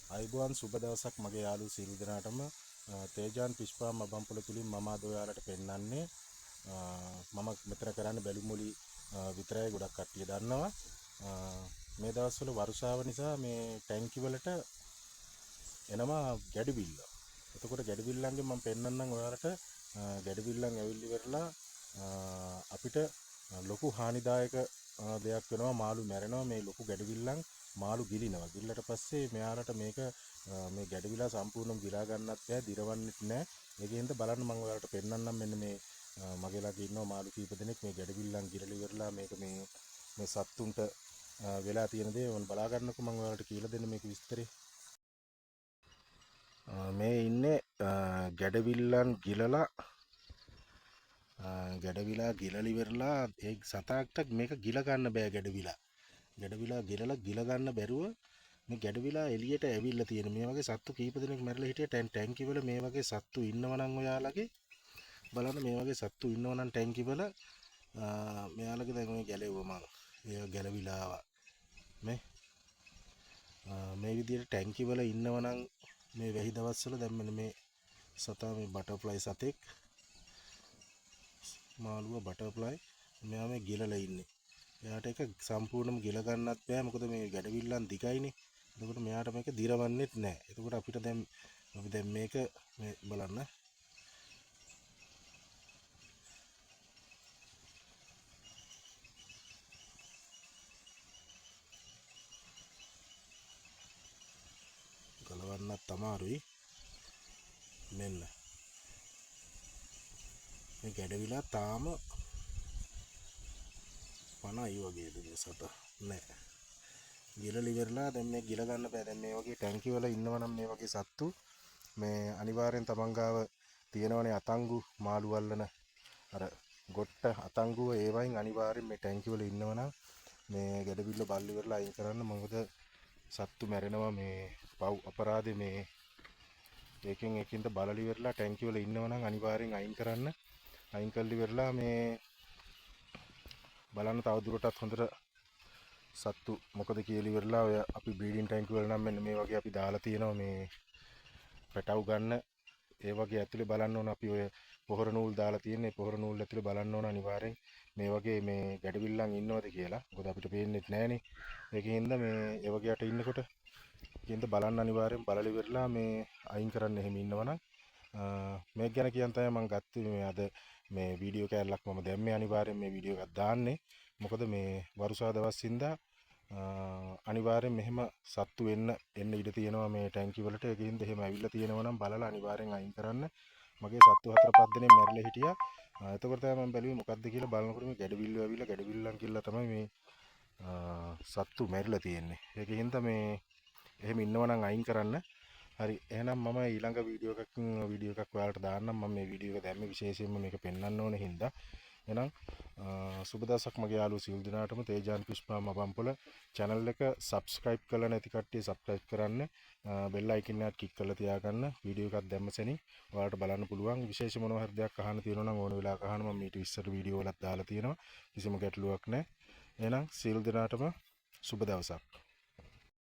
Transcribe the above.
අයිබෝන් සුබ දවසක් මගේ යාළුවෝ සියලු දෙනාටම තේජාන් පිස්පා මබම්පොළ තුලින් මම අද ඔයාලට පෙන්වන්නේ මම මෙතන කරන්නේ බැලුමුලි විතරයි ගොඩක් කට්ටිය දන්නවා මේ දවස්වල වර්ෂාව නිසා මේ ටැංකි වලට එනවා ගැඩි බිල්ල. එතකොට ගැඩි බිල්ලන්ගෙන් මම පෙන්වන්නම් ඔයාලට ගැඩි බිල්ලන් ඇවිල්ලි වෙරලා අපිට ලොකු හානිදායක දෙයක් වෙනවා මාළු මැරෙනවා මේ ලොකු ගැඩි බිල්ලන් මාළු ගිලිනවා. ගිල්ලට පස්සේ මෙයාලට මේක මේ ගැඩවිලා සම්පූර්ණයෙන්ම ගිලා ගන්නත් බෑ, දිරවන්නෙත් නෑ. ඒකෙන්ද බලන්න මම ඔයාලට පෙන්නන්නම් මෙන්න මේ මගේ ළඟ ඉන්නවා මාළු කීප දෙනෙක් මේ ගැඩවිල්ලන් ගිරලි ඉවරලා මේක මේ සත්තුන්ට වෙලා තියෙන දේ මම බලා ගන්නකො මම ඔයාලට කියලා දෙන්න මේක විස්තරේ. මේ ඉන්නේ ගැඩවිල්ලන් ගිලලා ගැඩවිලා ගිලලි ඉවරලා ඒ සතාට මේක ගිල ගන්න බෑ ගැඩවිලා ගිලලා ගිල ගන්න බැරුව මේ ගැඩවිලා එළියට ඇවිල්ලා තියෙන මේ වගේ සත්තු කීප දෙනෙක් මැරලා හිටියා ටැංකි වල මේ වගේ සත්තු ඉන්නවා නම් ඔයාලගේ බලන්න මේ වගේ සත්තු ඉන්නවා නම් ටැංකි වල මෙයාලගේ දැන් මේ ගැලෙවුවා මම ඒ ගැලවිලා ආවා මේ විදිහට ටැංකි වල ඉන්නවා නම් මේ වැහි දවස්වල දැන් මෙන්න මේ සතා මේ බටර්ෆ්ලයි සතෙක් මාළුව බටර්ෆ්ලයි මෙයා මේ ගිලලා ඉන්නේ. එයාට ඒක සම්පූර්ණයෙන්ම ගිල ගන්නත් බෑ මොකද මේ ගැඩවිල්ලන් දිගයිනේ. එතකොට මෙයාට මේක දිරවන්නෙත් නෑ. එතකොට අපිට දැන් මේක මේ බලන්න. ගලවන්නත් අමාරුයි. මෙන්න. මේ ගැඩවිලා තාම 50යි වගේද මේ සතා. නෑ. ගිලලි ඉවරලා දැන් මේ ගිල ගන්න බෑ. දැන් මේ වගේ ටැංකි වල ඉන්නවා නම් මේ වගේ සත්තු මේ අනිවාර්යෙන් තමන් ගාව තියෙනවනේ අතංගු මාළු අල්ලන අර ගොට්ට අතංගුව ඒ වයින් අනිවාර්යෙන් මේ ටැංකි වල ඉන්නවනම් මේ ගැඩවිල්ල බල්ලි ඉවරලා අයින් කරන්න. මොකද සත්තු මැරෙනවා මේ පව් අපරාධේ මේ ඒකින්ද බලලි ඉවරලා ටැංකි වල ඉන්නවනම් අනිවාර්යෙන් අයින් කරන්න. අයින් කළි ඉවරලා මේ බලන්න තව දුරටත් හොඳට සත්තු මොකද කියලා ඉවරලා ඔය අපි බ්‍රීඩින් ටැංකි වල නම් මෙන්න මේ වගේ අපි දාලා තියෙනවා මේ පැටව් ගන්න. ඒ වගේ ඇතුලේ බලන්න ඕන අපි ඔය පොහොර නූල් දාලා තියෙන්නේ. පොහොර නූල් ඇතුලේ බලන්න ඕන අනිවාර්යෙන් මේ වගේ මේ ගැඩවිල්ලන් ඉන්නවද කියලා. මොකද අපිට පේන්නේත් නැහනේ. ඒකින්ද මේ ඒ වගේ යට ඉන්නකොට ඒකින්ද බලන්න අනිවාර්යෙන් බලලි ඉවරලා මේ අයින් කරන්න එහෙම ඉන්නවනම් මේක ගැන කියන්න තමයි මම ගත්තේ මේ අද මේ වීඩියෝ කෑල්ලක් මම දැම්මේ අනිවාර්යෙන් මේ වීඩියෝ එකක් දාන්නේ. මොකද මේ වරුසා දවස් හින්දා අනිවාර්යෙන් මෙහෙම සත්තු එන්න ඉඩ තියෙනවා මේ ටැංකි වලට. ඒකින්ද එහෙම ඇවිල්ලා තියෙනවා නම් බලලා අනිවාර්යෙන් අයින් කරන්න. මගේ සත්තු 4-5 දෙනෙක් මැරිලා හිටියා. එතකොට තමයි මම බැලුවේ මොකද්ද කියලා බලනකොට මේ ගැඩවිල්ලෝ ඇවිල්ලා ගැඩවිල්ලන් කිල්ල තමයි මේ සත්තු මැරිලා තියෙන්නේ. ඒකින්ද මේ එහෙම ඉන්නවනම් අයින් කරන්න. හරි එහෙනම් මම ඊළඟ වීඩියෝ එකක් ඔයාලට දාන්නම්. මම මේ වීඩියෝ එක දැම්මේ විශේෂයෙන්ම මේක පෙන්වන්න ඕනේ හින්දා. එහෙනම් සුබ දවසක් මගේ යාළුවෝ සියලු දෙනාටම තේජාන් පිස්පා මබම්පොළ channel එක subscribe කරලා නැති කට්ටිය subscribe කරන්න. bell icon එකත් click කරලා තියාගන්න. වීඩියෝ එකක් දැම්ම සැනින් ඔයාලට බලන්න පුළුවන්. විශේෂ මොනවා හරි දෙයක් අහන්න තියෙනවා නම් ඕන වෙලාවක අහන්න. මම ඊට ඉස්සර වීඩියෝ වලත් දාලා තියෙනවා. කිසිම ගැටලුවක් නැහැ. එහෙනම් සියලු දෙනාටම සුබ දවසක්.